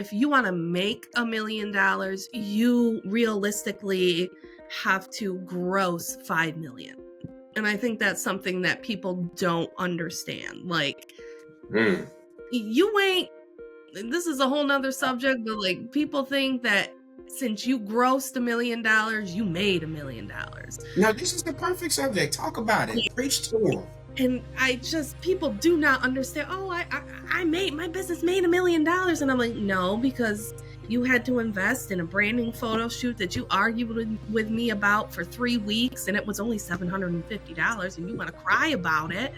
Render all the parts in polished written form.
if you want to make $1 million, you realistically have to gross 5 million. And I think that's something that people don't understand. Like, you ain't, this is a whole nother subject, but like, people think that since you grossed $1 million, you made $1 million. No, this is the perfect subject. Talk about it. Preach to them. And people do not understand. Oh, I made, my business made $1 million. And I'm like, no, because you had to invest in a branding photo shoot that you argued with me about for 3 weeks, and it was only $750, and you want to cry about it.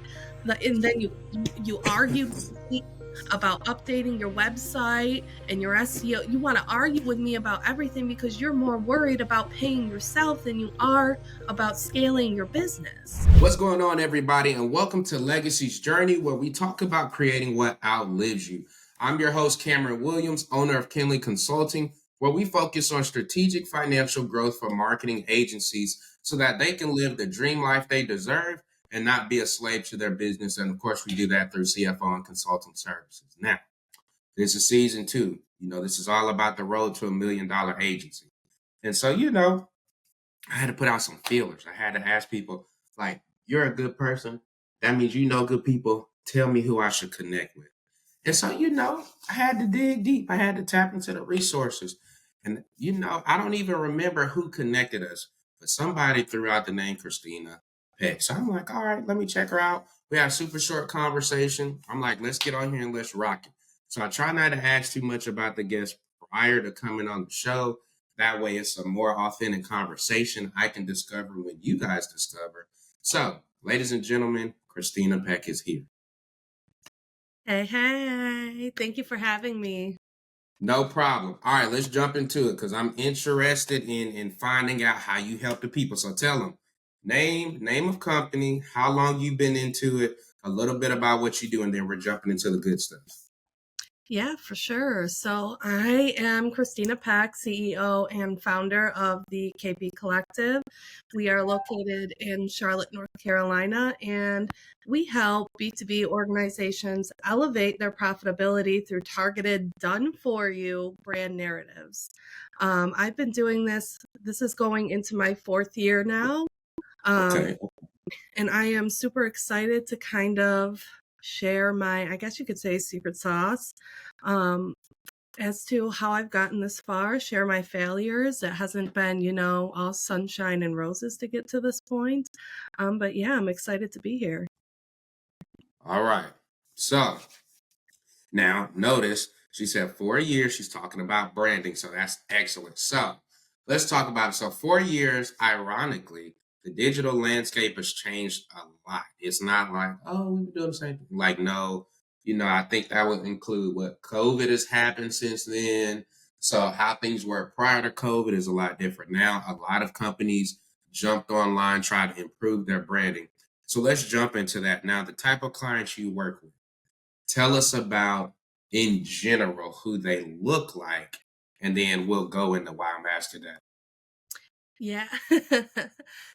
And then you argued with me about updating your website and your SEO. You want to argue with me about everything because you're more worried about paying yourself than you are about scaling your business. What's going on, everybody, and welcome to Legacy's Journey, where we talk about creating what outlives you. I'm your host, Cameron Williams, owner of Kinley Consulting, where we focus on strategic financial growth for marketing agencies so that they can live the dream life they deserve and not be a slave to their business. And of course, we do that through CFO and consulting services. Now, this is season 2. This is all about the road to $1 million agency. And so, I had to put out some feelers. I had to ask people, like, you're a good person. That means you know good people. Tell me who I should connect with. And so, I had to dig deep. I had to tap into the resources. And, I don't even remember who connected us, but somebody threw out the name Kristina, Peck. So I'm like, all right, let me check her out. We had a super short conversation. I'm like, let's get on here and let's rock it. So I try not to ask too much about the guest prior to coming on the show. That way it's a more authentic conversation I can discover when you guys discover. So, ladies and gentlemen, Kristina Peck is here. Hey, thank you for having me. No problem. All right, let's jump into it because I'm interested in finding out how you help the people. So tell them, name of company, how long you've been into it, a little bit about what you do, and then we're jumping into the good stuff. Yeah, for sure. So I am Kristina Peck, CEO and founder of the KP Collective. We are located in Charlotte, North Carolina, and we help B2B organizations elevate their profitability through targeted, done-for-you brand narratives. I've been doing this. This is going into my 4th year now. Okay. And I am super excited to kind of share my, I guess you could say, secret sauce as to how I've gotten this far, share my failures. It hasn't been, all sunshine and roses to get to this point. But yeah, I'm excited to be here. All right. So now notice she said 4 years. She's talking about branding. So that's excellent. So let's talk about it. So 4 years, ironically, the digital landscape has changed a lot. It's not like, oh, we've been doing the same thing. Like, no, I think that would include what COVID has happened since then. So how things were prior to COVID is a lot different now. A lot of companies jumped online, tried to improve their branding. So let's jump into that. Now, the type of clients you work with, tell us about, in general, who they look like, and then we'll go into why I'm asking that. Yeah.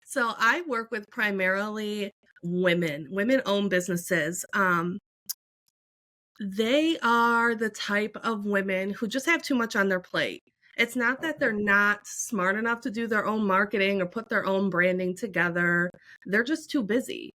So I work with primarily women-owned businesses. They are the type of women who just have too much on their plate. It's not that they're not smart enough to do their own marketing or put their own branding together. They're just too busy.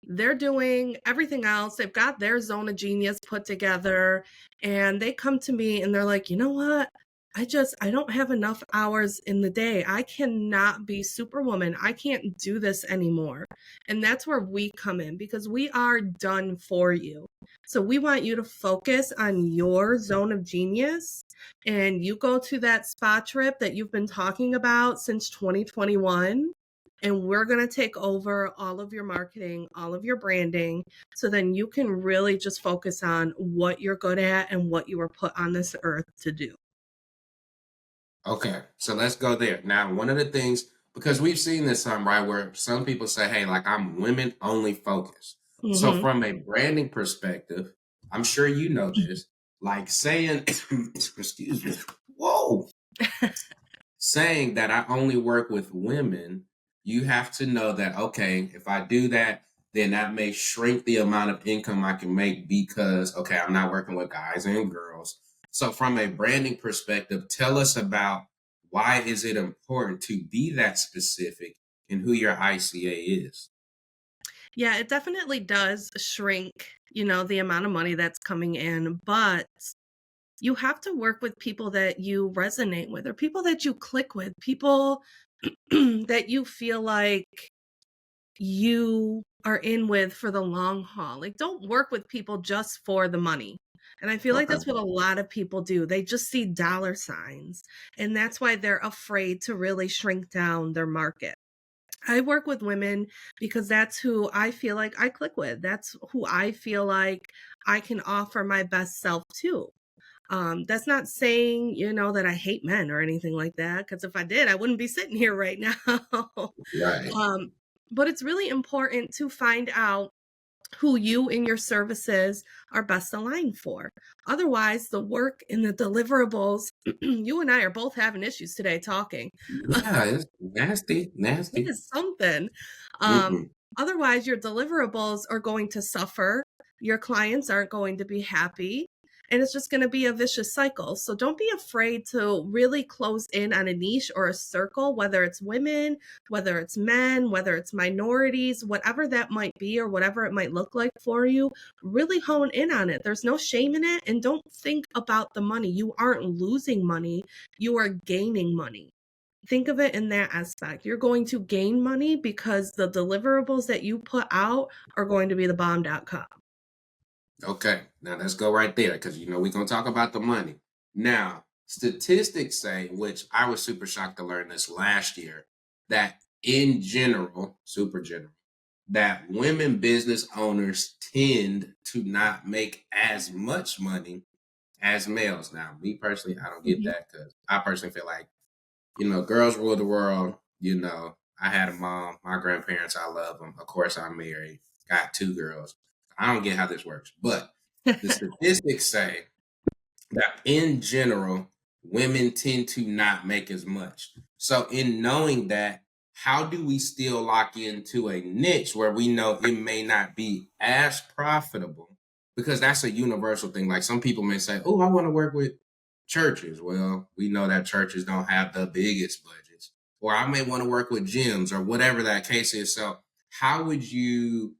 They're doing everything else. They've got their zone of genius put together, and they come to me and they're like, you know what? I don't have enough hours in the day. I cannot be Superwoman. I can't do this anymore. And that's where we come in, because we are done for you. So we want you to focus on your zone of genius, and you go to that spa trip that you've been talking about since 2021. And we're going to take over all of your marketing, all of your branding, so then you can really just focus on what you're good at and what you were put on this earth to do. Okay, so let's go there. Now, one of the things, because we've seen this right, where some people say, hey, like, I'm women only focused. Mm-hmm. So from a branding perspective, I'm sure you know this, like saying, excuse me, whoa, saying that I only work with women, you have to know that, okay, if I do that, then that may shrink the amount of income I can make because, okay, I'm not working with guys and girls. So from a branding perspective, tell us about why is it important to be that specific in who your ICA is? Yeah, it definitely does shrink, the amount of money that's coming in, but you have to work with people that you resonate with or people that you click with, people that you feel like you are in with for the long haul. Like, don't work with people just for the money. And I feel like Okay. that's what a lot of people do. They just see dollar signs, and that's why they're afraid to really shrink down their market. I work with women because that's who I feel like I click with. That's who I feel like I can offer my best self to. That's not saying, that I hate men or anything like that, because if I did, I wouldn't be sitting here right now. Right. um, but it's really important to find out who you and your services are best aligned for. Otherwise, the work and the deliverables, you and I are both having issues today talking. Yeah, it's nasty, It nasty. is something. Um, Mm-mm. Otherwise, your deliverables are going to suffer. Your clients aren't going to be happy. And it's just going to be a vicious cycle. So don't be afraid to really close in on a niche or a circle, whether it's women, whether it's men, whether it's minorities, whatever that might be, or whatever it might look like for you. Really hone in on it. There's no shame in it. And don't think about the money. You aren't losing money, you are gaining money. Think of it in that aspect. You're going to gain money because the deliverables that you put out are going to be the bomb.com. Okay, now let's go right there because we're gonna talk about the money. Now, statistics say, which I was super shocked to learn this last year, that in general, super general, that women business owners tend to not make as much money as males. Now, me personally, I don't get Mhm. that because I personally feel like, girls rule the world. I had a mom, my grandparents, I love them. Of course, I'm married, got two girls. I don't get how this works, but the statistics say that in general, women tend to not make as much. So, in knowing that, how do we still lock into a niche where we know it may not be as profitable? Because that's a universal thing. Like some people may say, oh, I want to work with churches. Well, we know that churches don't have the biggest budgets. Or I may want to work with gyms or whatever that case is. So, how would you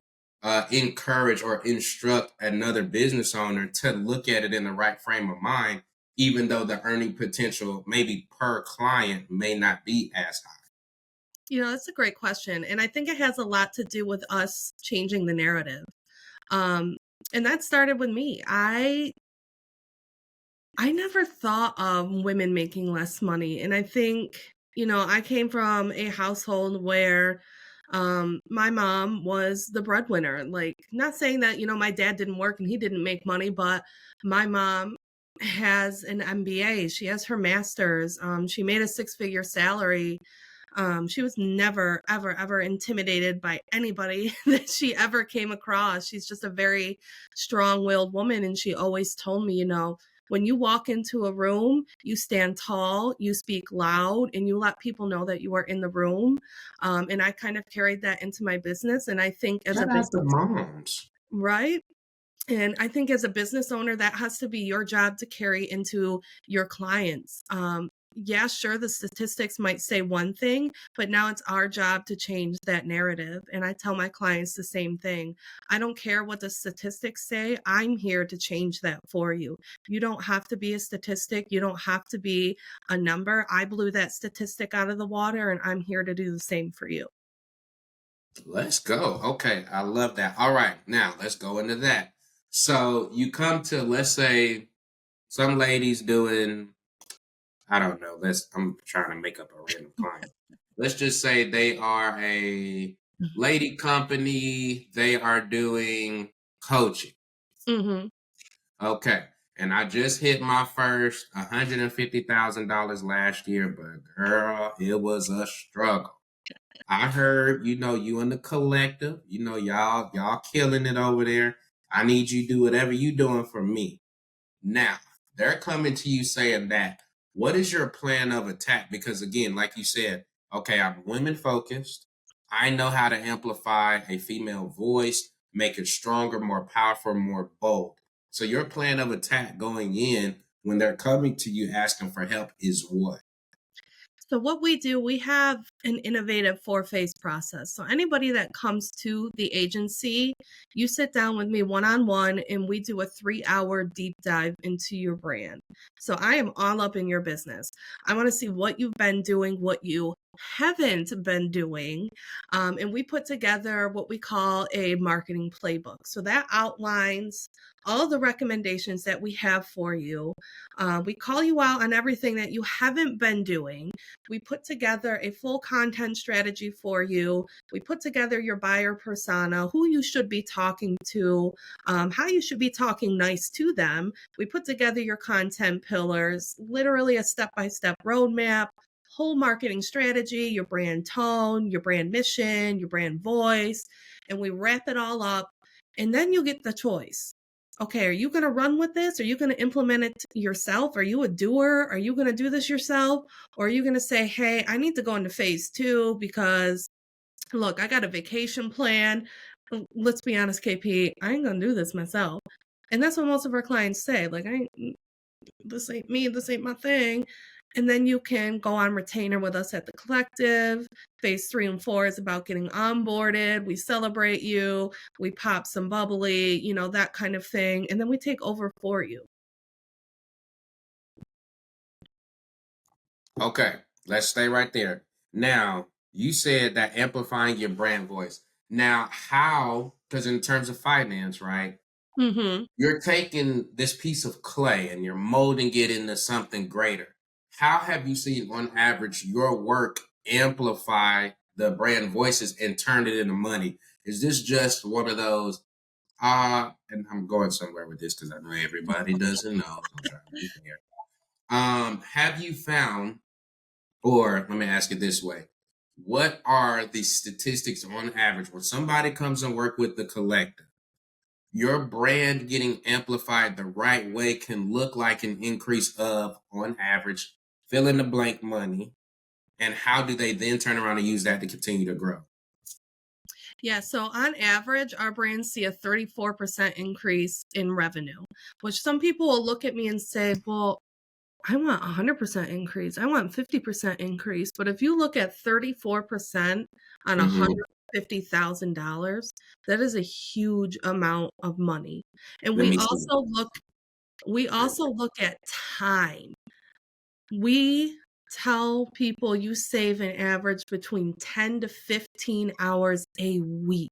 encourage or instruct another business owner to look at it in the right frame of mind, even though the earning potential maybe per client may not be as high? That's a great question. And I think it has a lot to do with us changing the narrative. Um, and that started with me. I never thought of women making less money. And I think, I came from a household where my mom was the breadwinner. Like, not saying that, my dad didn't work and he didn't make money, but my mom has an MBA. She has her master's. She made a six-figure salary. She was never, ever, ever intimidated by anybody that she ever came across. She's just a very strong willed woman. And she always told me, when you walk into a room, you stand tall, you speak loud, and you let people know that you are in the room. And I kind of carried that into my business. And I think as a Shout out to business, moms. right? And I think as a business owner, that has to be your job to carry into your clients. Yeah, sure, the statistics might say one thing, but now it's our job to change that narrative. And I tell my clients the same thing. I don't care what the statistics say. I'm here to change that for you. You don't have to be a statistic. You don't have to be a number. I blew that statistic out of the water, and I'm here to do the same for you. Let's go. Okay, I love that. All right, now let's go into that. So you come to, let's say, some ladies doing, I don't know, I'm trying to make up a random client. Let's just say they are a lady company, they are doing coaching. Mm-hmm. Okay. And I just hit my first $150,000 last year, but girl, it was a struggle. I heard, you and the collective, y'all killing it over there. I need you to do whatever you doing for me. Now, they're coming to you saying that. What is your plan of attack? Because again, like you said, okay, I'm women focused. I know how to amplify a female voice, make it stronger, more powerful, more bold. So your plan of attack going in, when they're coming to you asking for help is what? So what we do, we have an innovative 4-phase process. So anybody that comes to the agency, you sit down with me one-on-one and we do a 3-hour deep dive into your brand. So I am all up in your business. I want to see what you've been doing, what you haven't been doing. And we put together what we call a marketing playbook. So that outlines all the recommendations that we have for you. We call you out on everything that you haven't been doing. We put together a full content strategy for you. We put together your buyer persona, who you should be talking to, how you should be talking nice to them. We put together your content pillars, literally a step-by-step roadmap, whole marketing strategy, your brand tone, your brand mission, your brand voice, and we wrap it all up. And then you get the choice. Okay, are you going to run with this? Are you going to implement it yourself? Are you a doer? Are you going to do this yourself? Or are you going to say, hey, I need to go into phase 2 because, look, I got a vacation plan. Let's be honest, KP, I ain't going to do this myself. And that's what most of our clients say. Like, this ain't me, this ain't my thing. And then you can go on retainer with us at the collective. Phase 3 and 4 is about getting onboarded. We celebrate you. We pop some bubbly, that kind of thing. And then we take over for you. Okay, let's stay right there. Now, you said that amplifying your brand voice. Now, how, because in terms of finance, right? Mm-hmm. You're taking this piece of clay and you're molding it into something greater. How have you seen, on average, your work amplify the brand voices and turn it into money? Is this just one of those, and I'm going somewhere with this because I know everybody doesn't know, so I'm trying to be fair. Have you found, or let me ask it this way, what are the statistics on average when somebody comes and work with the collective? Your brand getting amplified the right way can look like an increase of, on average, fill in the blank money. And how do they then turn around and use that to continue to grow? Yeah, so on average, our brands see a 34% increase in revenue, which some people will look at me and say, well, I want 100% increase. I want 50% increase. But if you look at 34% on $150,000, that is a huge amount of money. And Let we me see. also look at time. We tell people you save an average between 10 to 15 hours a week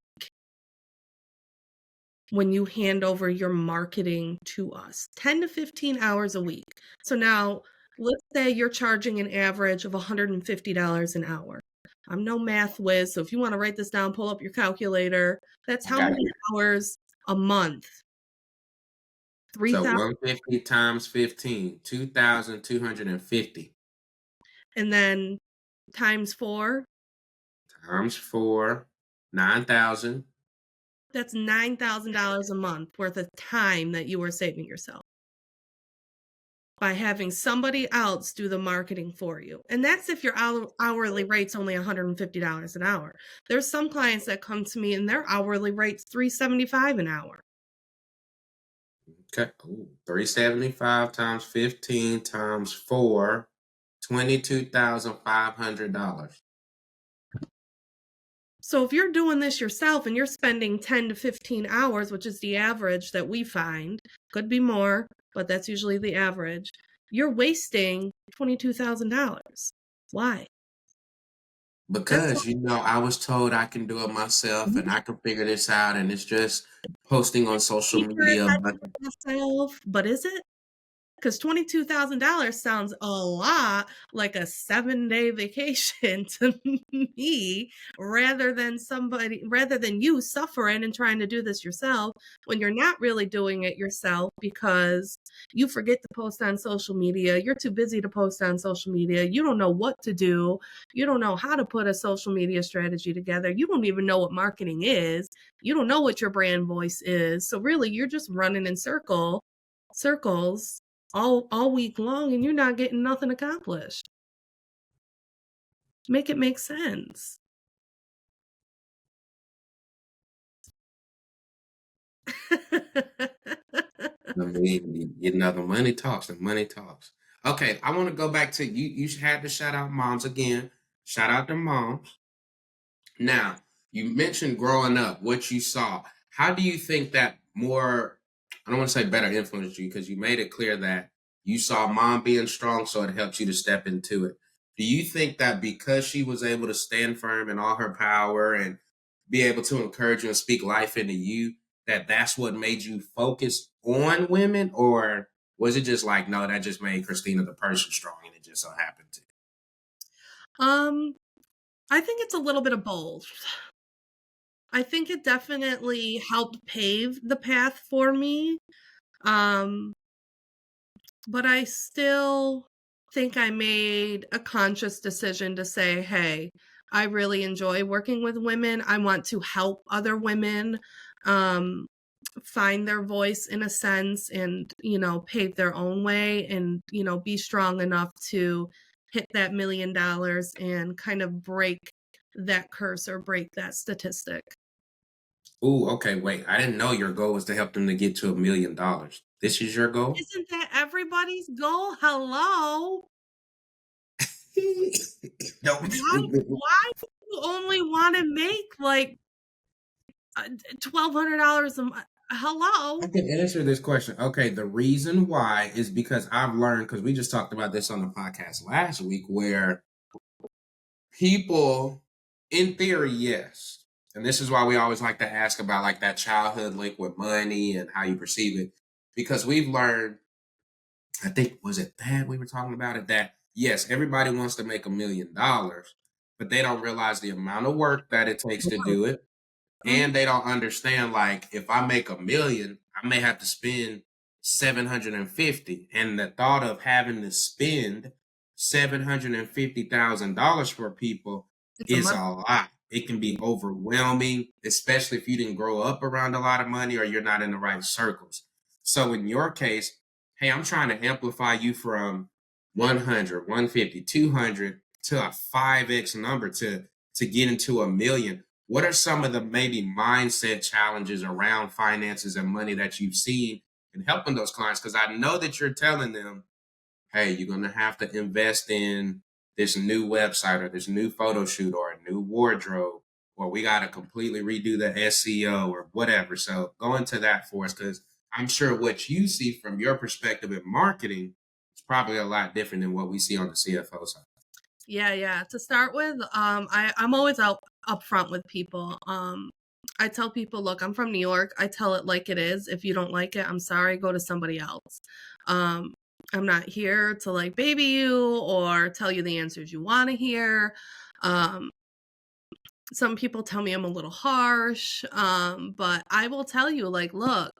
when you hand over your marketing to us. 10 to 15 hours a week. So now let's say you're charging an average of $150 an hour. I'm no math whiz, so if you want to write this down, pull up your calculator. That's I how got many you. hours a month? So 3,000. 150 times 15, 2,250 And then times 4, times 4, 9,000. that's $9,000 a month worth of time that you are saving yourself by having somebody else do the marketing for you. And that's if your hourly rate's only $150 an hour. There's some clients that come to me and their hourly rate's $375 an hour. Okay. Ooh, 375 times 15 times 4, $22,500. So if you're doing this yourself and you're spending 10 to 15 hours, which is the average that we find, could be more, but that's usually the average, you're wasting $22,000. Why? That's Because, I was told I can do it myself and I can figure this out, and it's just posting on social cheaper if media. I But do it myself, but is it? Because $22,000 sounds a lot like a 7-day vacation to me, rather than you suffering and trying to do this yourself when you're not really doing it yourself because you forget to post on social media. You're too busy to post on social media. You don't know what to do. You don't know how to put a social media strategy together. You don't even know what marketing is. You don't know what your brand voice is. So really, you're just running in circles all week long and you're not getting nothing accomplished. Make it make sense. I mean, you know, the money talks. The money talks. Okay, I want to go back to you. You had to shout out moms again. Shout out to moms. Now, you mentioned growing up, what you saw. How do you think that more, I don't want to say better influenced you because you made it clear that you saw mom being strong, so it helps you to step into it. Do you think that because she was able to stand firm in all her power and be able to encourage you and speak life into you, that that's what made you focus on women? Or was it just like, no, that just made Kristina the person strong and it just so happened to? Um, I think it's a little bit of both. I think it definitely helped pave the path for me. Um, but I still think I made a conscious decision to say, hey, I really enjoy working with women. I want to help other women um, find their voice in a sense and, pave their own way and, be strong enough to hit that $1 million and kind of break that curse or break that statistic. Ooh, okay, wait. I didn't know your goal was to help them to get to $1 million. This is your goal? Isn't that everybody's goal? Hello? No, Why do you only wanna make, like, $1,200 a month? I Hello? can answer this question. Okay, the reason why is because I've learned, because we just talked about this on the podcast last week, where people, in theory, yes. And this is why we always like to ask about like that childhood link with money and how you perceive it. Because we've learned, I think, was it that we were talking about it, that yes, everybody wants to make $1 million, but they don't realize the amount of work that it takes to do it. Mhm. And they don't understand, like, if I make 1 million, I may have to spend 750. And the thought of having to spend $750,000 for people It's a is month. a lot. It can be overwhelming, especially if you didn't grow up around a lot of money or you're not in the right circles. So in your case, hey, I'm trying to amplify you from 100, 150, 200 to a 5x number to get into 1 million. What are some of the maybe mindset challenges around finances and money that you've seen in helping those clients? Because I know that you're telling them, hey, you're going to have to invest in this new website or this new photo shoot or a new wardrobe, or we got to completely redo the SEO or whatever. So go into that for us, because I'm sure what you see from your perspective in marketing is probably a lot different than what we see on the CFO side. Yeah, yeah. To start with, I'm always out upfront with people. I tell people, look, I'm from New York. I tell it like it is. If you don't like it, I'm sorry, go to somebody else. Um, I'm not here to like baby you or tell you the answers you want to hear. Um, some people tell me I'm a little harsh, but I will tell you, like, look,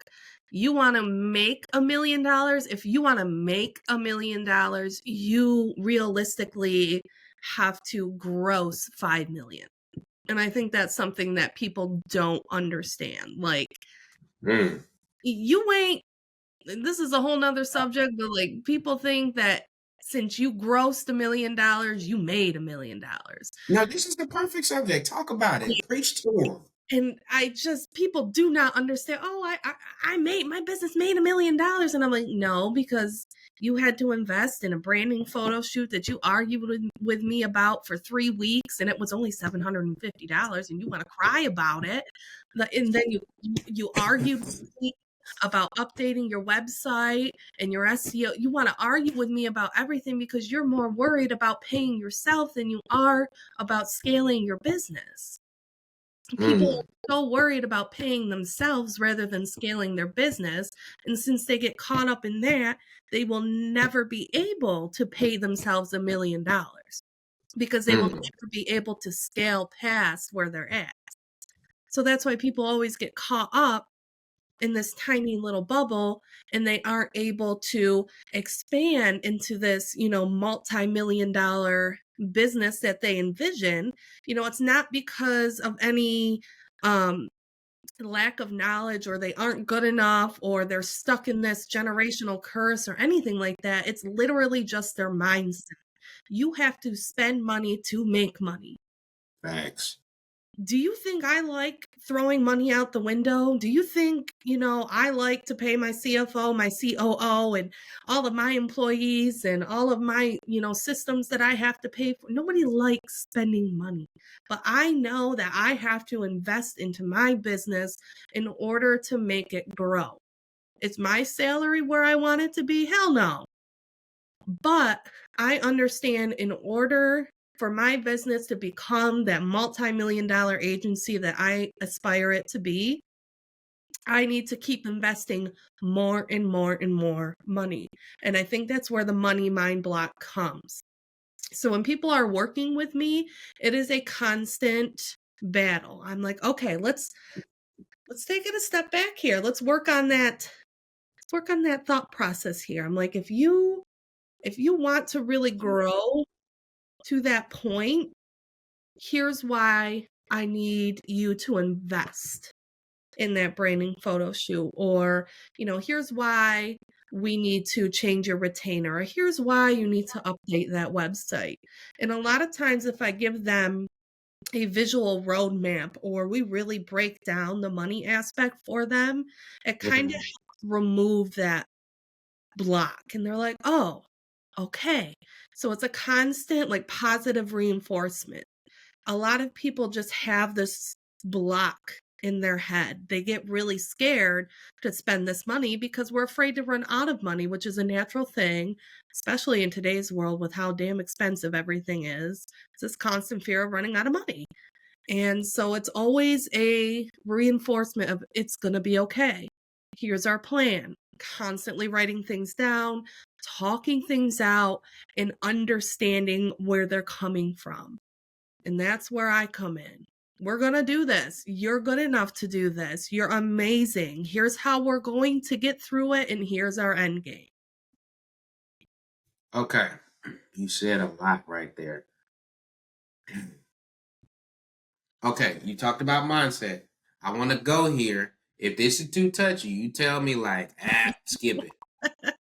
you want to make $1 million. If you want to make $1 million, you realistically have to gross 5 million. And I think that's something that people don't understand. Like, Mm. you ain't, this is a whole nother subject, but like, people think that since you grossed $1 million, you made $1 million. Now, this is the perfect subject. Talk about it. Preach to them. And I just, people do not understand. Oh, I made, my business made $1 million, and I'm like, no, because you had to invest in a branding photo shoot that you argued with me about for 3 weeks, and it was only $750, and you want to cry about it. And then you argued with me about updating your website and your SEO. You want to argue with me about everything because you're more worried about paying yourself than you are about scaling your business. People Mm. are so worried about paying themselves rather than scaling their business. And since they get caught up in that, they will never be able to pay themselves $1 million because they will Mm. never be able to scale past where they're at. So that's why people always get caught up in this tiny little bubble and they aren't able to expand into this, multi-million-dollar business that they envision. It's not because of any um lack of knowledge or they aren't good enough or they're stuck in this generational curse or anything like that. It's literally just their mindset. You have to spend money to make money. Facts. Do you think I like throwing money out the window? Do you think, I like to pay my CFO, my COO, and all of my employees and all of my, systems that I have to pay for? Nobody likes spending money. But I know that I have to invest into my business in order to make it grow. Is my salary where I want it to be? Hell no. But I understand in order for my business to become that multi-million dollar agency that I aspire it to be, I need to keep investing more and more and more money. And I think that's where the money mind block comes. So when people are working with me, it is a constant battle. I'm like, okay, let's take it a step back here. Let's work on that. Let's work on that thought process here. I'm like, if you want to really grow to that point, here's why I need you to invest in that branding photo shoot. Or, here's why we need to change your retainer. Or here's why you need to update that website. And a lot of times, if I give them a visual roadmap or we really break down the money aspect for them, it kind of Mhm. helps remove that block. And they're like, oh, okay. So it's a constant, like, positive reinforcement. A lot of people just have this block in their head. They get really scared to spend this money because we're afraid to run out of money, which is a natural thing, especially in today's world with how damn expensive everything is. It's this constant fear of running out of money. And so it's always a reinforcement of it's going to be okay. Here's our plan. Constantly writing things down, talking things out, and understanding where they're coming from. And that's where I come in. We're going to do this. You're good enough to do this. You're amazing. Here's how we're going to get through it. And here's our end game. Okay, you said a lot right there. Okay, you talked about mindset. I want to go here. If this is too touchy, you tell me like, skip it.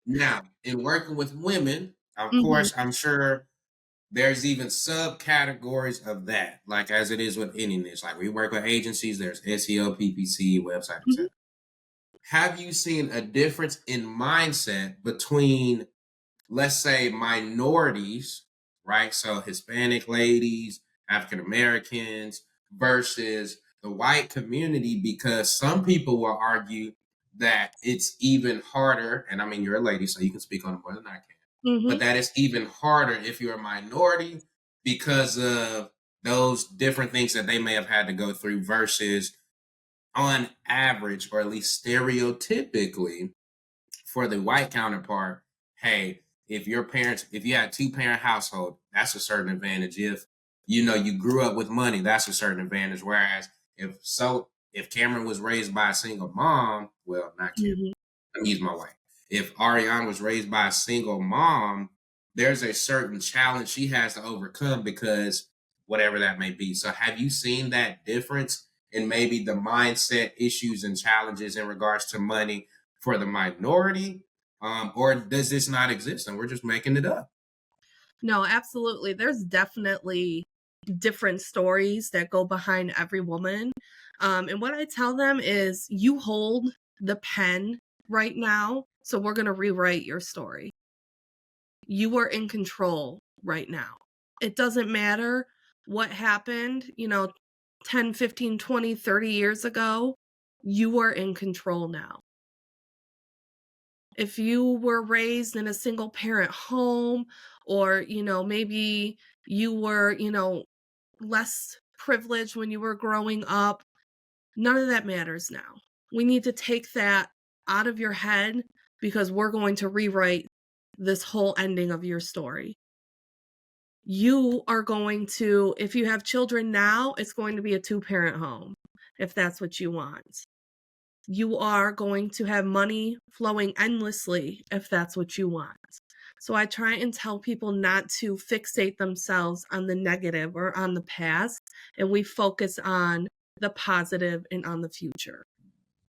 Now, in working with women, of Hmm. course, I'm sure there's even subcategories of that, like as it is with any niche. Like we work with agencies, there's SEO, PPC, website, Hmm. etc. Have you seen a difference in mindset between, let's say, minorities, right? So Hispanic ladies, African Americans versus the white community, because some people will argue that it's even harder. And I mean, you're a lady, so you can speak on it more than I can, but Hmm. that it's even harder if you're a minority because of those different things that they may have had to go through versus on average, or at least stereotypically, for the white counterpart, hey, if you had two-parent household, that's a certain advantage. If you grew up with money, that's a certain advantage. Whereas if Cameron was raised by a single mom, well, not Cameron, Hmm. let me use my wife. If Ariane was raised by a single mom, there's a certain challenge she has to overcome because whatever that may be. So have you seen that difference in maybe the mindset issues and challenges in regards to money for the minority? Or does this not exist and we're just making it up? No, absolutely. There's definitely different stories that go behind every woman. And what I tell them is you hold the pen right now. So we're going to rewrite your story. You are in control right now. It doesn't matter what happened, 10, 15, 20, 30 years ago. You are in control now. If you were raised in a single parent home, or, maybe you were, less privileged when you were growing up, none of that matters now. We need to take that out of your head because we're going to rewrite this whole ending of your story. You are going to, if you have children now, it's going to be a two-parent home if that's what you want. You are going to have money flowing endlessly if that's what you want. So I try and tell people not to fixate themselves on the negative or on the past, and we focus on the positive and on the future.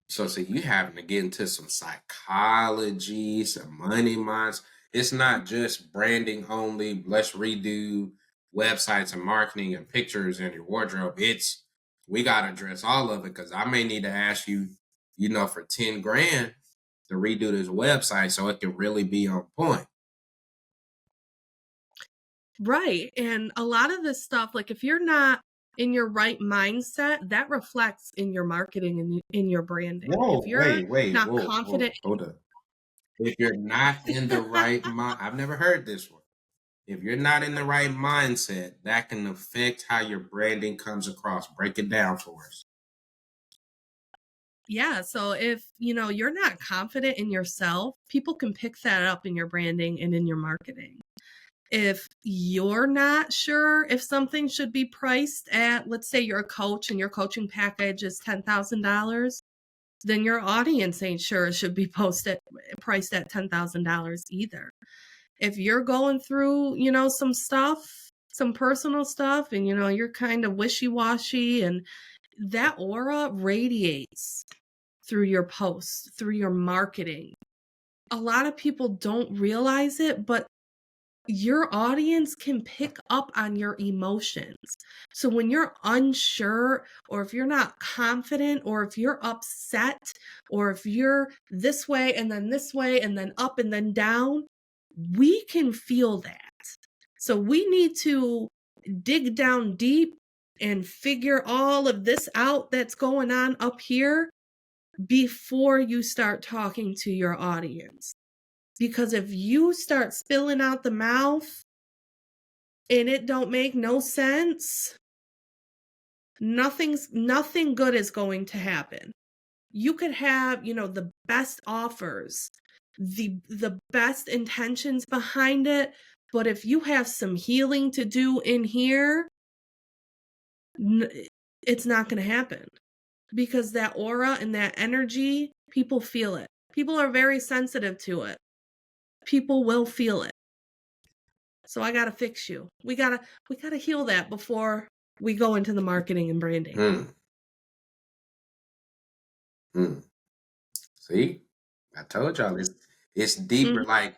So, see, you having to get into some psychology, some money minds. It's not just branding only. Let's redo websites and marketing and pictures and your wardrobe. It's We gotta address all of it because I may need to ask you, for 10 grand to redo this website so it can really be on point. Right. And a lot of this stuff, like if you're not in your right mindset, that reflects in your marketing and in your branding. If Whoa, you're wait, not whoa, confident, hold up. If you're not in the right mind, I've never heard this one. If you're not in the right mindset, that can affect how your branding comes across. Break it down for us. yeah. So if, you're not confident in yourself, people can pick that up in your branding and in your marketing. If you're not sure if something should be priced at, let's say you're a coach and your coaching package is $10,000, then your audience ain't sure it should be priced at $10,000 either. If you're going through, some stuff, some personal stuff, and you're kind of wishy-washy, and that aura radiates through your posts, through your marketing. A lot of people don't realize it, but your audience can pick up on your emotions. So when you're unsure, or if you're not confident, or if you're upset, or if you're this way and then this way and then up and then down, we can feel that. So we need to dig down deep and figure all of this out that's going on up here before you start talking to your audience. Because if you start spilling out the mouth and it don't make no sense, nothing good is going to happen. You could have, the best offers, the best intentions behind it, but if you have some healing to do in here, it's not going to happen, because that aura and that energy, people feel it. People are very sensitive to it. People will feel it. So I got to fix you. We got to heal that before we go into the marketing and branding. See, I told y'all it's deeper. Mm-hmm. Like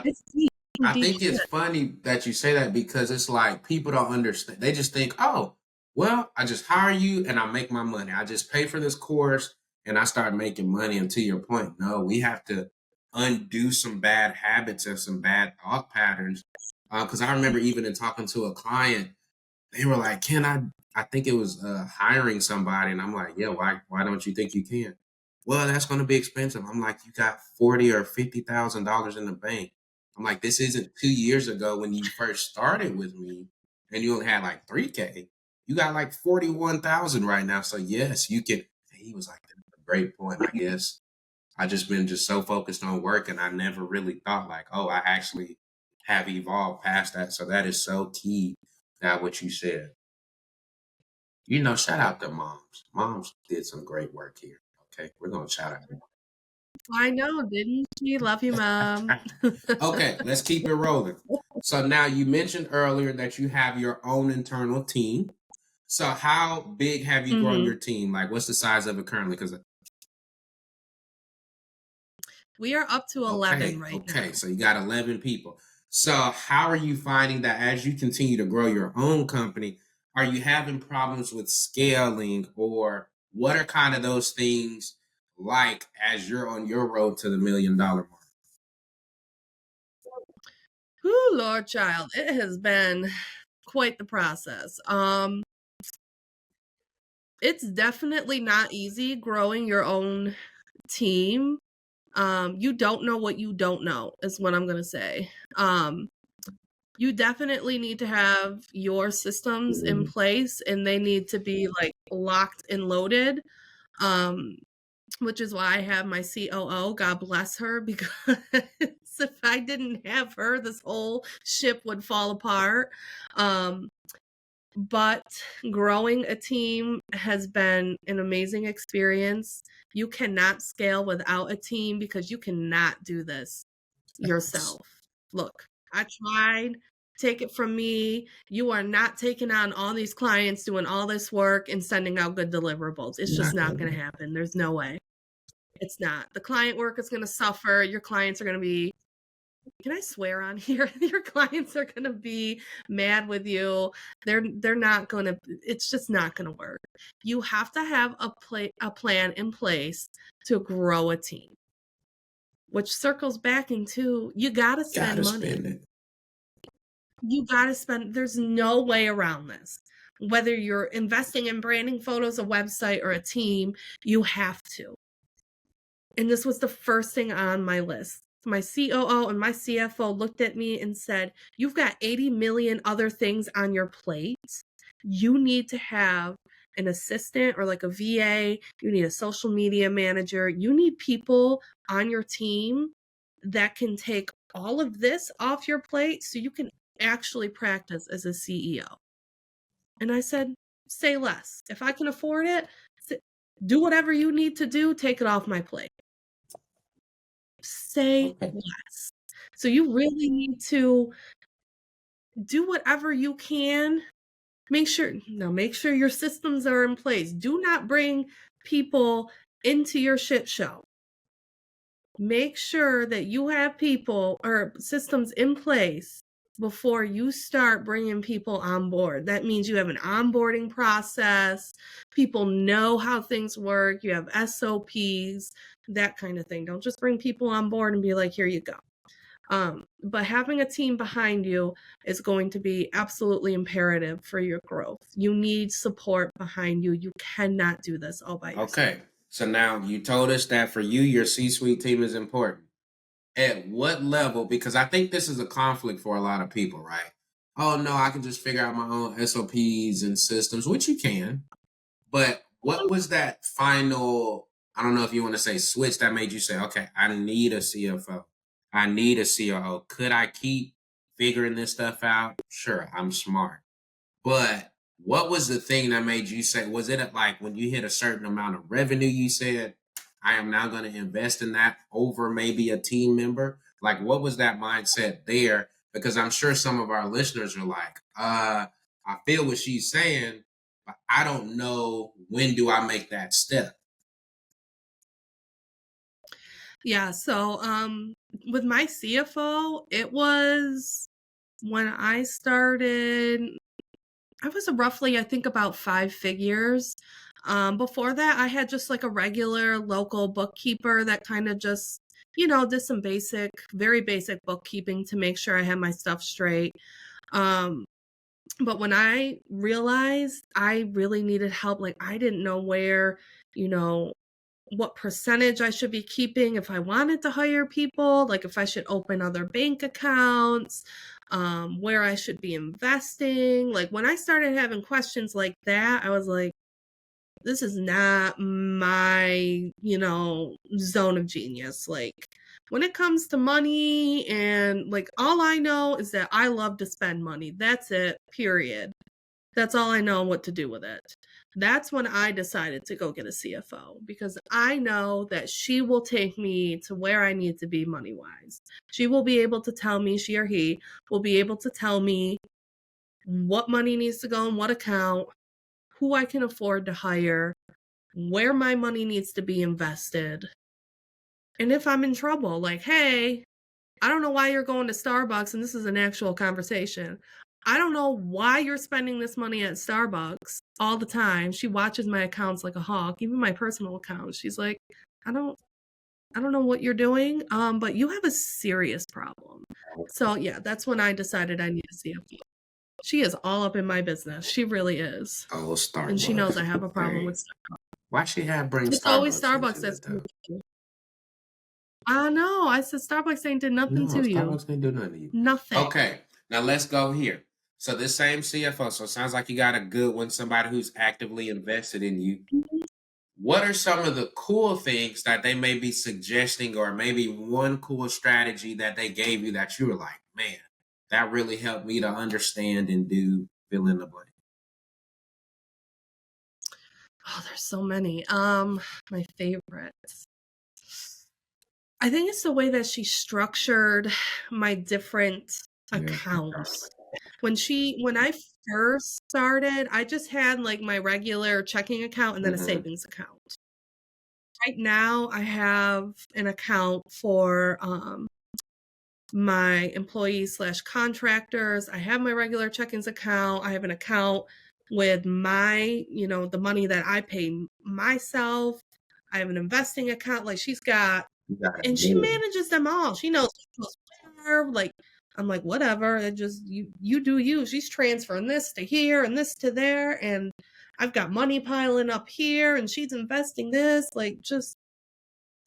It's deep, I deep think it's shit. funny that you say that because it's like people don't understand. They just think, oh, well, I just hire you and I make my money. I just pay for this course and I start making money. And to your point, no, we have to undo some bad habits and some bad thought patterns. Because I remember even in talking to a client, they were like, "Can I?" I think it was hiring somebody, and I'm like, "Yeah, why don't you think you can?" Well, that's going to be expensive. I'm like, "You got $40,000 or $50,000 in the bank." I'm like, "This isn't 2 years ago when you first started with me, and you only had like 3K. You got like 41,000 right now. So yes, you can." And he was like, "That's a great point. I guess I just been just so focused on work, and I never really thought like, oh, I actually have evolved past that." So that is so key. That what you said. Shout out to moms. Moms did some great work here. Okay, we're gonna shout out. I know, didn't she? Love you, Mom. Okay, let's keep it rolling. So now you mentioned earlier that you have your own internal team. So how big have you grown Mm-hmm. your team? Like, what's the size of it currently? Because We are up to 11 right okay, now. so you got 11 people. So how are you finding that as you continue to grow your own company? Are you having problems with scaling, or what are kind of those things like as you're on your road to the $1 million mark? Whew, Lord child, it has been quite the process. It's definitely not easy growing your own team. You don't know what you don't know, is what I'm gonna say. You definitely need to have your systems in place, and they need to be like locked and loaded. Um, which is why I have my COO, God bless her, because if I didn't have her, this whole ship would fall apart. But growing a team has been an amazing experience. You cannot scale without a team because you cannot do this yourself. Look, I tried. Take it from me. You are not taking on all these clients, doing all this work, and sending out good deliverables. It's just not going to happen. There's no way. It's not. The client work is going to suffer. Your clients are going to be can I swear on here? Your clients are going to be mad with you. They're not going to, it's just not going to work. You have to have a plan in place to grow a team, which circles back into you got to spend Gotta money. spend it. You got to spend, there's no way around this. Whether you're investing in branding, photos, a website, or a team, you have to. And this was the first thing on my list. My COO and my CFO looked at me and said, "You've got 80 million other things on your plate. You need to have an assistant or like a VA. You need a social media manager. You need people on your team that can take all of this off your plate so you can actually practice as a CEO." And I said, "Say less. If I can afford it, do whatever you need to do, take it off my plate. Say Okay. less." So you really need to do whatever you can. Make sure your systems are in place. Do not bring people into your shit show. Make sure that you have people or systems in place before you start bringing people on board. That means you have an onboarding process. People know how things work. You have SOPs, that kind of thing. Don't just bring people on board and be like, here you go. But having a team behind you is going to be absolutely imperative for your growth. You need support behind you. You cannot do this all by yourself. Okay. So now you told us that for you, your C-suite team is important. At what level? Because I think this is a conflict for a lot of people, right? Oh no, I can just figure out my own SOPs and systems, which you can. But what was that final, I don't know if you want to say switch that made you say, okay, I need a CFO. I need a COO. Could I keep figuring this stuff out? Sure, I'm smart. But what was the thing that made you say, was it like when you hit a certain amount of revenue, you said, I am now going to invest in that over maybe a team member? Like, what was that mindset there? Because I'm sure some of our listeners are like, I feel what she's saying, but I don't know when do I make that step. Yeah, so with my CFO, it was when I started, I was roughly, I think, about 5 figures. Before that, I had just like a regular local bookkeeper that kind of just, did some very basic bookkeeping to make sure I had my stuff straight. But when I realized I really needed help, like I didn't know where, you know, what percentage I should be keeping if I wanted to hire people, like if I should open other bank accounts, where I should be investing. Like when I started having questions like that, I was like, this is not my, zone of genius. Like when it comes to money and like all I know is that I love to spend money. That's it, period. That's all I know what to do with it. That's when I decided to go get a CFO because I know that she will take me to where I need to be money wise. She will be able to tell me, she or he will be able to tell me what money needs to go in what account, who I can afford to hire, where my money needs to be invested. And if I'm in trouble, like, hey, I don't know why you're going to Starbucks, and this is an actual conversation. I don't know why you're spending this money at Starbucks all the time. She watches my accounts like a hawk, even my personal accounts. She's like, I don't know what you're doing, but you have a serious problem. So yeah, that's when I decided I need a CFO. She is all up in my business. She really is. Oh, And she knows I Starbucks. have a problem with Starbucks. Why she have bring It's always Starbucks Starbucks into that's it though? I know. I said Starbucks ain't did nothing No, to you. Starbucks didn't do nothing to you. Nothing. Okay, now let's go here. So this same CFO, so it sounds like you got a good one, somebody who's actively invested in you. What are some of the cool things that they may be suggesting, or maybe one cool strategy that they gave you that you were like, man, that really helped me to understand and do fill in the blank? Oh, there's so many. My favorites. I think it's the way that she structured my different accounts. When I first started, I just had like my regular checking account and then a savings account. Right now, I have an account for my employees/contractors. I have my regular checkings account. I have an account with my, the money that I pay myself. I have an investing account. Like she's got, You got it and she good. manages them all. She knows where, like, I'm like, whatever. It just, you do you. She's transferring this to here and this to there. And I've got money piling up here and she's investing this. Like, just,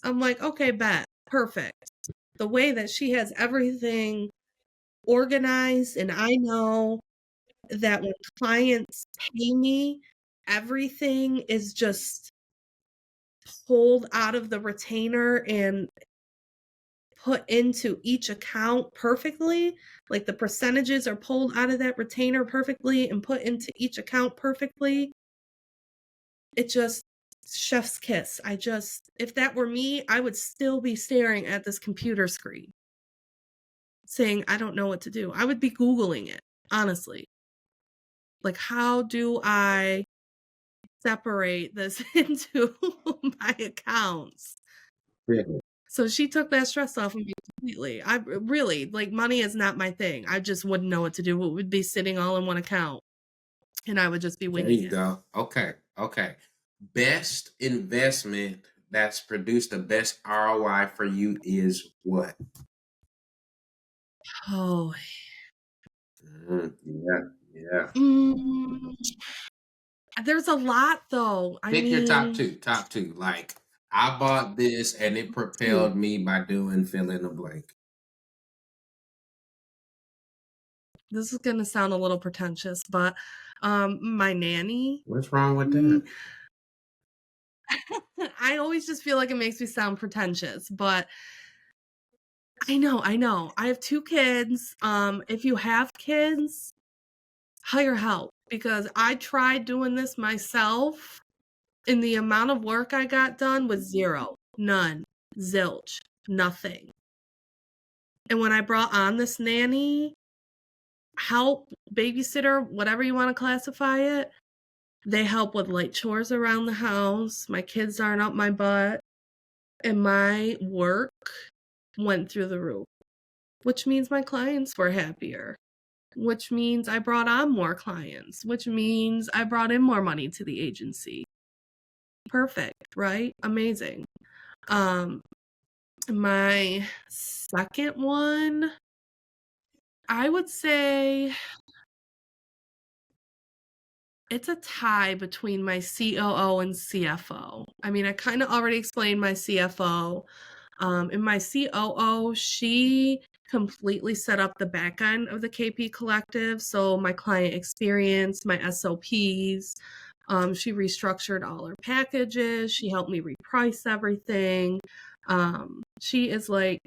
I'm like, okay, bet. Perfect. The way that she has everything organized, and I know that when clients pay me, everything is just pulled out of the retainer and put into each account perfectly. Like the percentages are pulled out of that retainer perfectly and put into each account perfectly. It just, chef's kiss. If that were me, I would still be staring at this computer screen saying, I don't know what to do. I would be Googling it, honestly. Like, how do I separate this into my accounts? Really. So she took that stress off of me completely. I really, like, money is not my thing. I just wouldn't know what to do. It would be sitting all in one account and I would just be There winging you it. go. Okay. Okay. Best investment that's produced the best ROI for you is what? Oh, Yeah. Yeah. mm, there's a lot though. I Pick your top mean, two. Top two. Like, I bought this and it propelled me by doing fill in the blank. this is going to sound a little pretentious, but my nanny. What's wrong with that? I always just feel like it makes me sound pretentious, but I know. I have 2 kids. If you have kids, hire help because I tried doing this myself and the amount of work I got done was 0, none, zilch, nothing. And when I brought on this nanny, help, babysitter, whatever you want to classify it, they help with light chores around the house. My kids aren't up my butt. And my work went through the roof, which means my clients were happier, which means I brought on more clients, which means I brought in more money to the agency. Perfect, right? Amazing. My second one, I would say it's a tie between my COO and CFO. I mean, I kind of already explained my CFO. And my COO, she completely set up the back end of the KP Collective. So my client experience, my SOPs, she restructured all her packages. She helped me reprice everything. She is like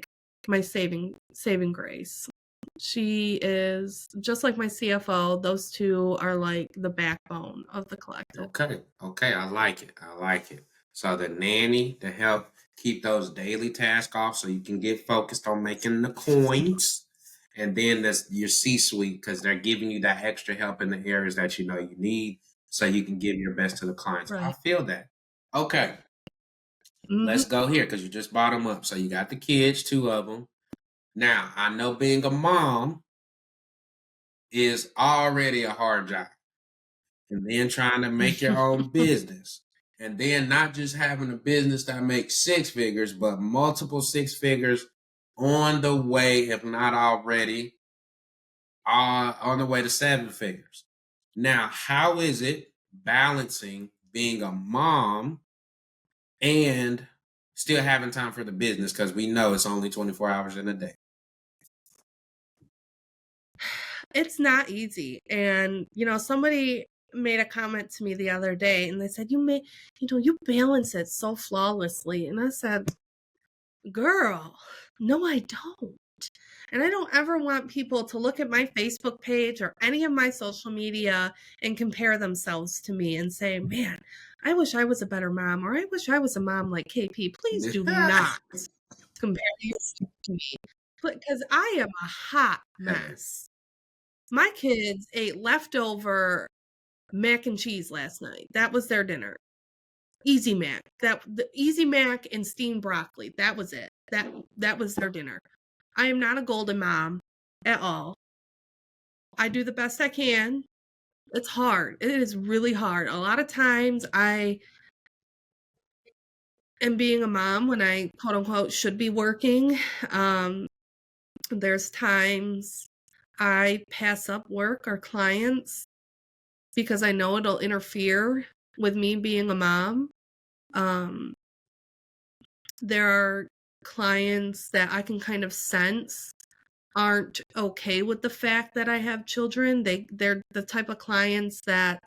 my saving grace. She is just like my CFO. Those two are like the backbone of the collective. Okay. Okay. I like it. I like it. So the nanny to help keep those daily tasks off so you can get focused on making the coins. And then there's your C-suite because they're giving you that extra help in the areas that you know you need so you can give your best to the clients. I Right. feel that. Okay. Let's Mm-hmm. go here because you just brought them up. So you got the kids, 2 of them. Now, I know being a mom is already a hard job. And then trying to make your own business. And then not just having a business that makes 6 figures, but multiple 6 figures on the way, if not already, on the way to 7 figures. Now, how is it balancing being a mom and still having time for the business? Because we know it's only 24 hours in a day. It's not easy. And, somebody made a comment to me the other day and they said, you balance it so flawlessly. And I said, girl, no, I don't. And I don't ever want people to look at my Facebook page or any of my social media and compare themselves to me and say, man, I wish I was a better mom, or I wish I was a mom like KP. Please do not compare yourself to me because I am a hot mess. My kids ate leftover mac and cheese last night. That was their dinner. Easy mac. The easy mac and steamed broccoli. That was it. That was their dinner. I am not a golden mom at all. I do the best I can. It's hard. It is really hard. A lot of times I am being a mom when I quote unquote should be working. There's times I pass up work or clients because I know it'll interfere with me being a mom. Um, there are clients that I can kind of sense aren't okay with the fact that I have children. They're the type of clients that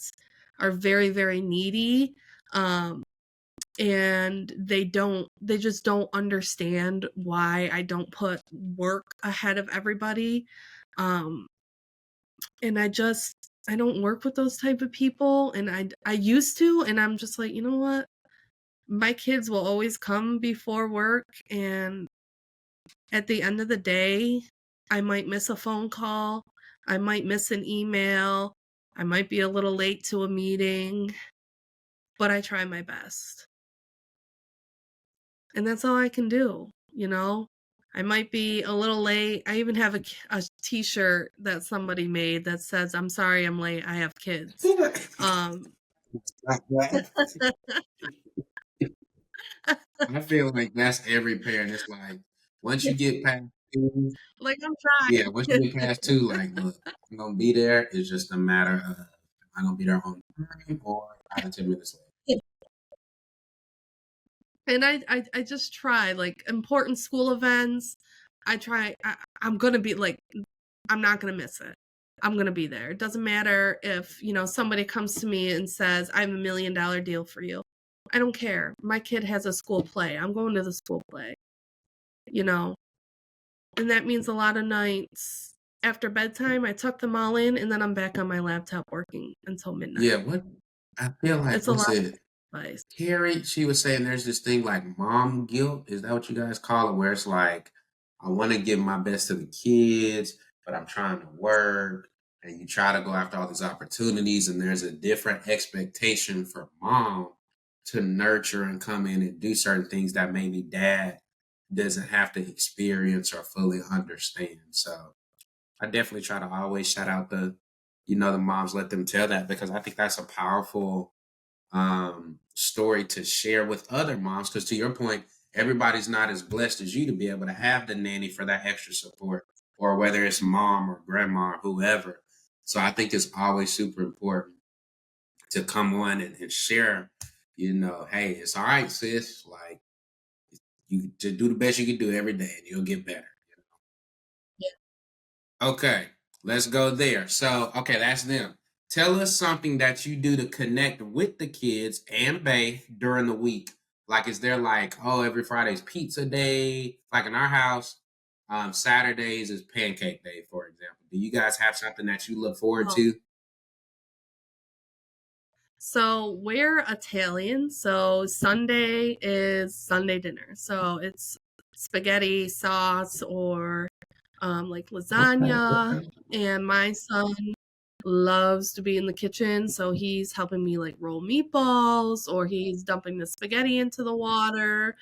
are very, very needy. And they just don't understand why I don't put work ahead of everybody. Um, and I don't work with those type of people, and I used to, and I'm just like, you know what? My kids will always come before work, and at the end of the day, I might miss a phone call, I might miss an email, I might be a little late to a meeting, but I try my best. And that's all I can do, you know? I might be a little late. I even have a t-shirt that somebody made that says, "I'm sorry I'm late. I have kids." Um I feel like that's every parent. It's like once you get past two, like I'm yeah, once you get past two, like, look, I'm gonna be there. It's just a matter of I'm gonna be there on time or 5 to 10 minutes late. trying. And I just try, like, important school events, I'm gonna be like, I'm not gonna miss it. I'm gonna be there. It doesn't matter if, somebody comes to me and says, "I have $1 million deal for you." I don't care. My kid has a school play. I'm going to the school play, you know? And that means a lot of nights after bedtime, I tuck them all in, and then I'm back on my laptop working until midnight. Yeah, what I feel like, It's a what's lot of it? advice. Carrie, she was saying there's this thing like mom guilt. Is that what you guys call it? Where it's like, I want to give my best to the kids, but I'm trying to work. And you try to go after all these opportunities, and there's a different expectation for mom to nurture and come in and do certain things that maybe dad doesn't have to experience or fully understand. So I definitely try to always shout out the moms, let them tell that because I think that's a powerful story to share with other moms. Because to your point, everybody's not as blessed as you to be able to have the nanny for that extra support, or whether it's mom or grandma or whoever. So I think it's always super important to come on and share. Hey, it's all right, sis. Like you just do the best you can do every day, and you'll get better. Okay, let's go there. So, okay, that's them. Tell us something that you do to connect with the kids and Bay during the week. Like, is there like, oh, every Friday's pizza day? Like in our house, Saturdays is pancake day, for example. Do you guys have something that you look forward Oh. to? So we're Italian, so Sunday is Sunday dinner. So it's spaghetti sauce or like Okay, lasagna. okay. And my son loves to be in the kitchen, so he's helping me like roll meatballs or he's dumping the spaghetti into the water.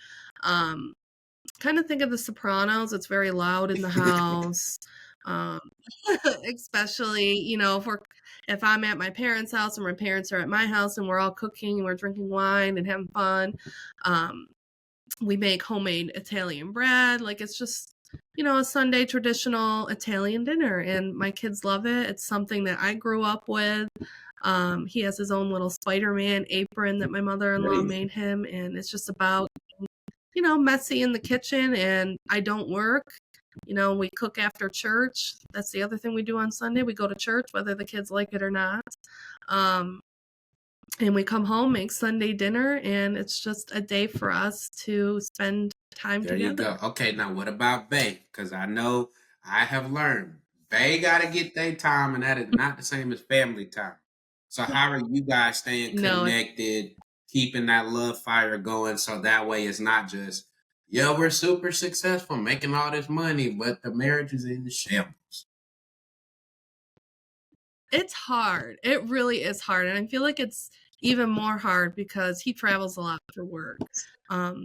Um, Kind of think of The Sopranos. It's very loud in the house. Um, especially, if I'm at my parents' house and my parents are at my house and we're all cooking and we're drinking wine and having fun. Um, we make homemade Italian bread. Like it's just, a Sunday traditional Italian dinner, and my kids love it. It's something that I grew up with. He has his own little Spider-Man apron that my mother-in-law Crazy. made him, and it's just about messy in the kitchen, and I don't work. We cook after church. That's the other thing we do on Sunday. We go to church, whether the kids like it or not. Um, and we come home, make Sunday dinner, and it's just a day for us to spend time There you together. go. Okay, now what about Bay? Because I know I have learned Bay got to get their time, and that is not the same as family time. So, how are you guys staying No, it's connected, keeping that love fire going so that way it's not just, yeah, we're super successful making all this money, but the marriage is in the shambles? It's hard. It really is hard, and I feel like it's even more hard because he travels a lot for work.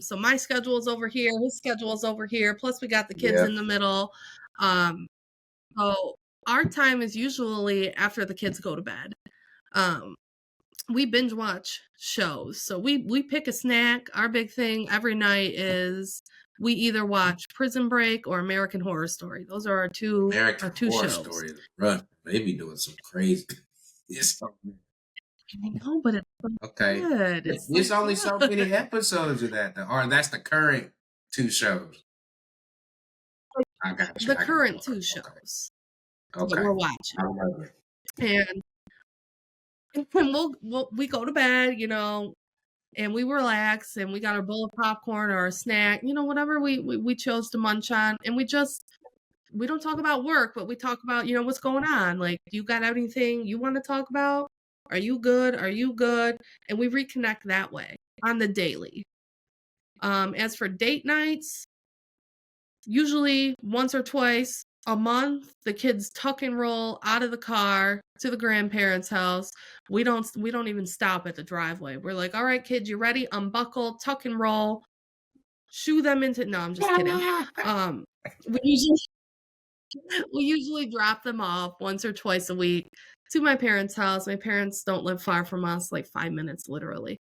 So my schedule is over here, his schedule is over here, plus we got the kids Yeah. in the middle. So our time is usually after the kids go to bed. We binge watch shows. So we pick a snack. Our big thing every night is we either watch Prison Break or American Horror Story. Those are our two American Horror shows. Story is rough. They be doing some crazy. It's so I know, but it's so okay. good. It's so only so good. many episodes of that, though. Or that's the current two shows. I got you. The I got current you. two Okay. shows that Okay. we're watching. I love it. And we go to bed, you know, and we relax and we got our bowl of popcorn or a snack, you know, whatever we chose to munch on, and we don't talk about work, but we talk about, you know, what's going on. Like, you got anything you want to talk about? Are you good? Are you good? And we reconnect that way on the daily. As for date nights, usually once or twice a month, the kids tuck and roll out of the car to the grandparents' house. We don't even stop at the driveway. We're like, all right, kids, you ready? Unbuckle, tuck and roll, shoo them into. No, I'm just kidding. We usually we usually drop them off once or twice a week to my parents' house. My parents don't live far from us, like 5 minutes literally.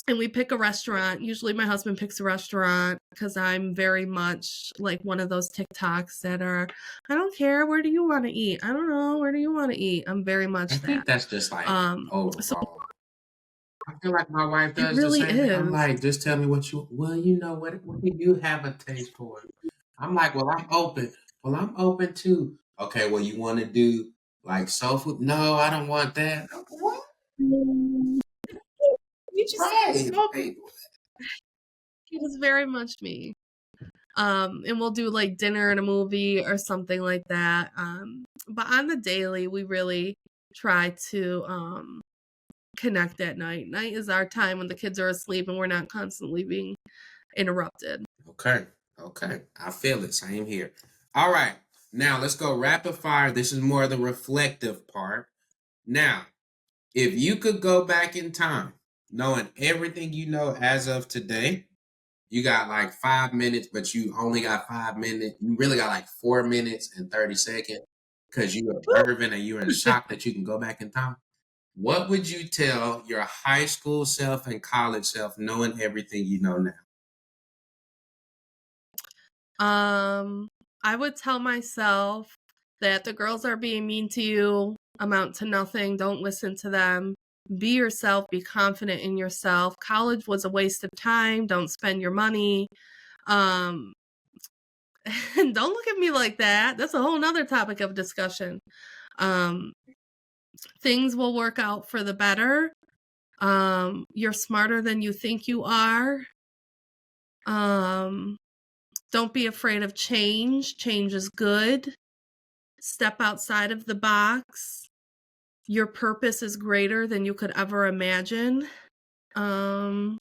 And we pick a restaurant. Usually my husband picks a restaurant because I'm very much like one of those TikToks that are, I don't care, where do you want to eat? I don't know, where do you want to eat? I'm very much I that. think that's just like So overall. I feel like my wife it does the really same thing. I'm is. like, just tell me what you. Well, you know what do you have a taste for? I'm like, well, I'm open. Well, I'm open too. Okay, well, you want to do like soul food? No, I don't want that. What? You just Right. so Right. it is very much me. And we'll do like dinner and a movie or something like that. But on the daily, we really try to connect at night. Night is our time when the kids are asleep and we're not constantly being interrupted. Okay. Okay. I feel it. Same here. All right. Now let's go rapid fire. This is more the reflective part. Now, if you could go back in time, knowing everything you know as of today, you got like 5 minutes, but you only got 5 minutes. You really got like 4 minutes and 30 seconds because you're observant and you're in shock that you can go back in time. What would you tell your high school self and college self knowing everything you know now? I would tell myself that the girls are being mean to you, amount to nothing, don't listen to them. Be yourself, be confident in yourself. College was a waste of time, don't spend your money. Um and don't look at me like that. That's a whole nother topic of discussion. Um things will work out for the better. You're smarter than you think you are. Don't be afraid of change. Change is good. Step outside of the box. Your purpose is greater than you could ever imagine. Gosh,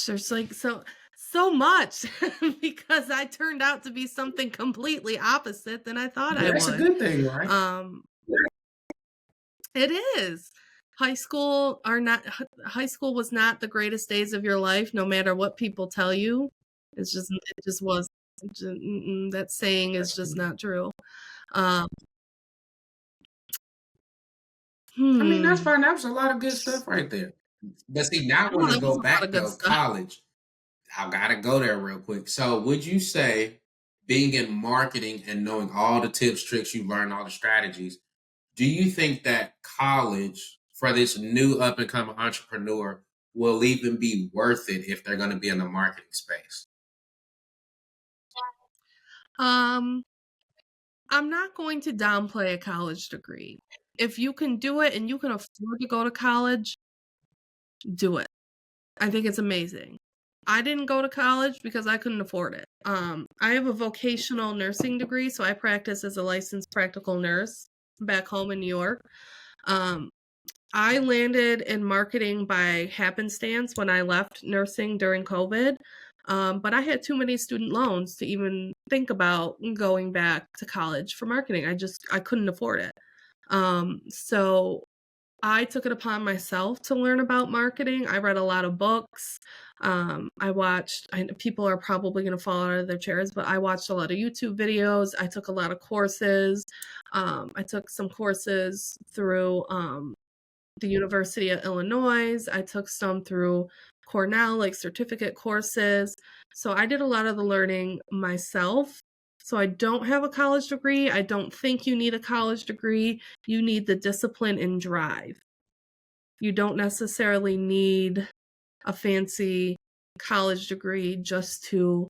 there's like so much because I turned out to be something completely opposite than I thought I That's a would. good thing, right? It is. High school was not the greatest days of your life, no matter what people tell you. It just was. That saying is just not true. Um, I mean, that's hmm. fine. That was a lot of good stuff right there. But see, now I Oh, want to that was go a lot back of good though. stuff. College. I gotta go there real quick. So, would you say being in marketing and knowing all the tips, tricks you learned, all the strategies, do you think that college for this new up and coming entrepreneur will even be worth it if they're going to be in the marketing space? Um, I'm not going to downplay a college degree. If you can do it and you can afford to go to college, do it. I think it's amazing. I didn't go to college because I couldn't afford it. I have a vocational nursing degree, so I practice as a licensed practical nurse back home in New York. Um, I landed in marketing by happenstance when I left nursing during COVID. But I had too many student loans to even think about going back to college for marketing. I couldn't afford it. So I took it upon myself to learn about marketing. I read a lot of books. People are probably going to fall out of their chairs, but I watched a lot of YouTube videos. I took a lot of courses. I took some courses through the University of Illinois. I took some through Cornell, like certificate courses. So I did a lot of the learning myself. So I don't have a college degree. I don't think you need a college degree. You need the discipline and drive. You don't necessarily need a fancy college degree just to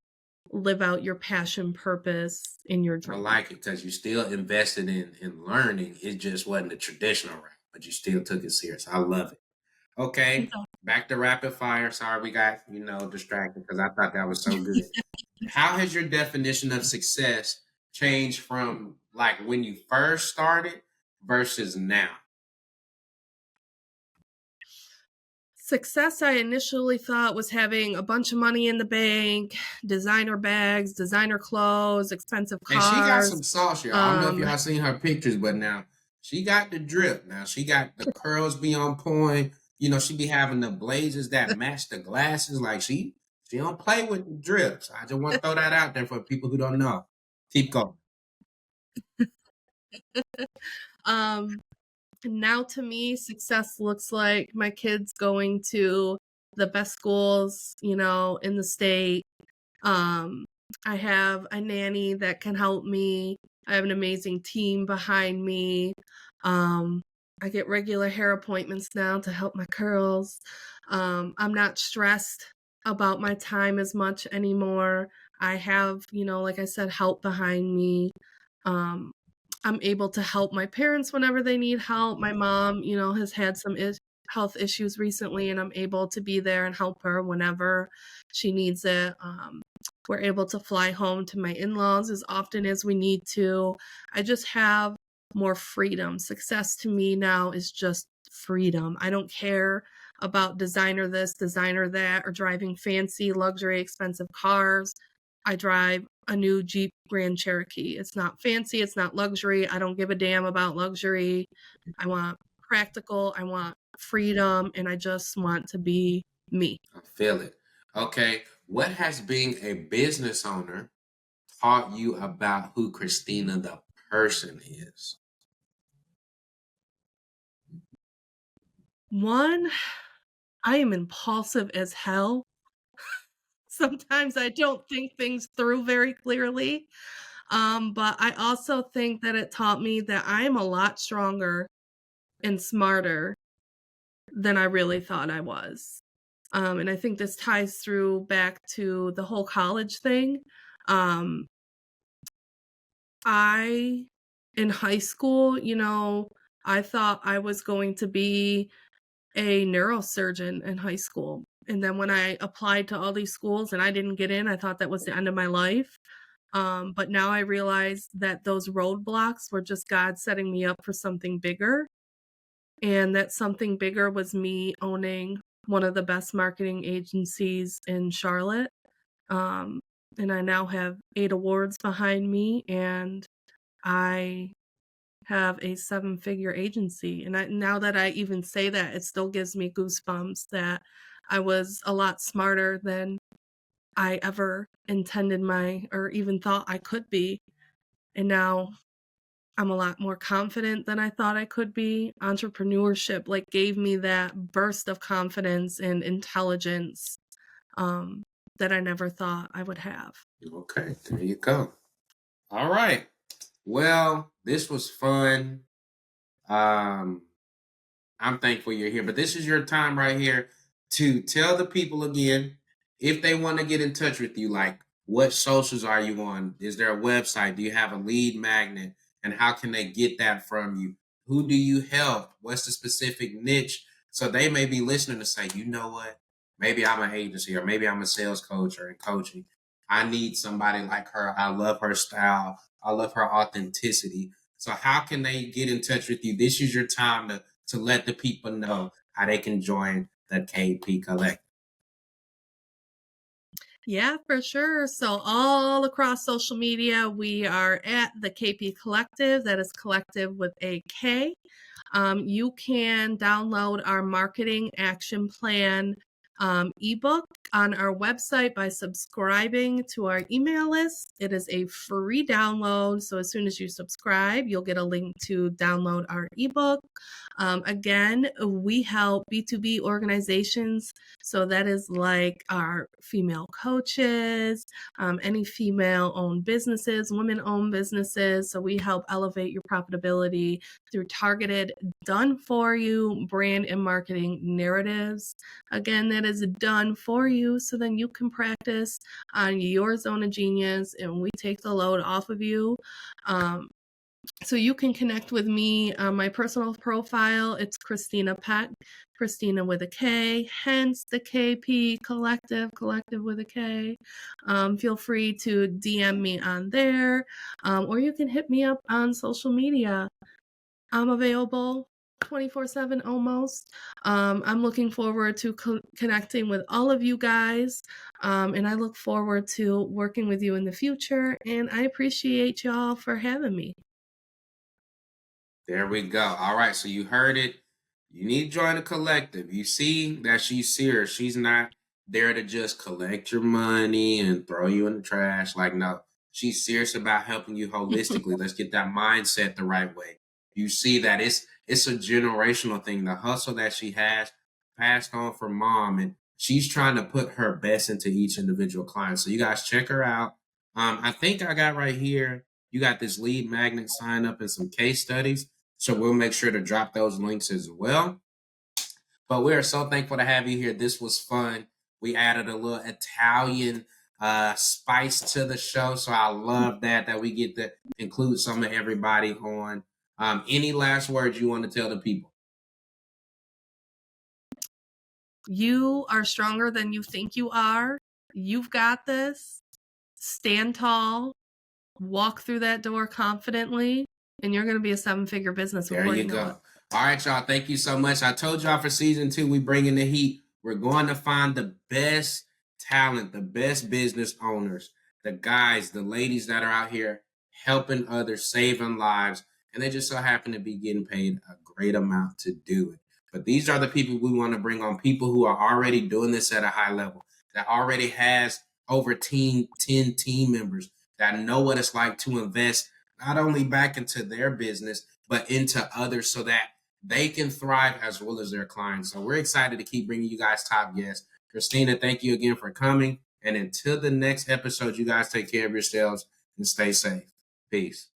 live out your passion, purpose in your I dream. like it because you still invested in learning. It just wasn't the traditional route, but you still took it serious. I love it. Okay, back to rapid fire. Sorry, we got distracted because I thought that was so good. How has your definition of success changed from like when you first started versus now? Success, I initially thought, was having a bunch of money in the bank, designer bags, designer clothes, expensive And she got cars. some sauce, y'all. I don't know if y'all seen her pictures, but now she got the drip. Now she got the curls be on point. She be having the blazers that match the glasses. Like she don't play with the drips. I just want to throw that out there for people who don't know. Keep going. um, Now to me, success looks like my kids going to the best schools, in the state. I have a nanny that can help me. I have an amazing team behind me. Um, I get regular hair appointments now to help my curls. I'm not stressed about my time as much anymore. I have, like I said, help behind me. Um, I'm able to help my parents whenever they need help. My mom, has had some health issues recently, and I'm able to be there and help her whenever she needs it. We're able to fly home to my in laws as often as we need to. I just have more freedom. Success to me now is just freedom. I don't care about designer this, designer that, or driving fancy, luxury, expensive cars. I drive a new Jeep Grand Cherokee. It's not fancy, it's not luxury. I don't give a damn about luxury. I want practical, I want freedom, and I just want to be me. I feel it. Okay. What has being a business owner taught you about who Kristina the person is? One, I am impulsive as hell. Sometimes I don't think things through very clearly. But I also think that it taught me that I am a lot stronger and smarter than I really thought I was. And I think this ties through back to the whole college thing. Um, I, in high school, I thought I was going to be a neurosurgeon in high school. And then when I applied to all these schools and I didn't get in, I thought that was the end of my life. But now I realize that those roadblocks were just God setting me up for something bigger. And that something bigger was me owning one of the best marketing agencies in Charlotte. Um, and I now have 8 awards behind me, and I have a 7-figure agency. And now that I even say that, it still gives me goosebumps that I was a lot smarter than I ever intended or even thought I could be. And now I'm a lot more confident than I thought I could be. Entrepreneurship gave me that burst of confidence and intelligence um, that I never thought I would have. Okay, there you go. All right. Well, this was fun. Um, I'm thankful you're here, but this is your time right here to tell the people again if they want to get in touch with you. Like, what socials are you on? Is there a website? Do you have a lead magnet? And how can they get that from you? Who do you help? What's the specific niche? So they may be listening to say, you know what? Maybe I'm an agency, or maybe I'm a sales coach or in coaching. I need somebody like her. I love her style. I love her authenticity. So how can they get in touch with you? This is your time to let the people know how they can join the KP Collective. Yeah, for sure. So all across social media, we are at the KP Collective. That is collective with a K. You can download our marketing action plan ebook on our website by subscribing to our email list. It is a free download. So as soon as you subscribe, you'll get a link to download our ebook. Again, we help B2B organizations. So that is like our female coaches, any female owned businesses, women owned businesses. So we help elevate your profitability through targeted, done for you brand and marketing narratives. Again, that is done for you so then you can practice on your zone of genius and we take the load off of you. So you can connect with me on my personal profile. It's Kristina Peck, Kristina with a K, hence the KP collective with a K. Feel free to DM me on there, or you can hit me up on social media. I'm available 24/7 almost. I'm looking forward to connecting with all of you guys, and I look forward to working with you in the future. And I appreciate y'all for having me. There we go. All right, so you heard it. You need to join the collective. You see that she's serious. She's not there to just collect your money and throw you in the trash. Like, no, she's serious about helping you holistically. Let's get that mindset the right way. You see that it's a generational thing. The hustle that she has passed on from mom, and she's trying to put her best into each individual client. So you guys check her out. I think I got right here. You got this lead magnet sign up and some case studies. So we'll make sure to drop those links as well. But we are so thankful to have you here. This was fun. We added a little Italian spice to the show. So I love that we get to include some of everybody on. Any last words you want to tell the people? You are stronger than you think you are. You've got this. Stand tall, walk through that door confidently, and you're going to be a 7-figure business There before you you know go. it. All right, y'all. Thank you so much. I told y'all for season 2, we bring in the heat. We're going to find the best talent, the best business owners, the guys, the ladies that are out here helping others, saving lives, and they just so happen to be getting paid a great amount to do it. But these are the people we want to bring on, people who are already doing this at a high level, that already has over 10 team members, that know what it's like to invest not only back into their business, but into others so that they can thrive as well as their clients. So we're excited to keep bringing you guys top guests. Kristina, thank you again for coming. And until the next episode, you guys take care of yourselves and stay safe. Peace.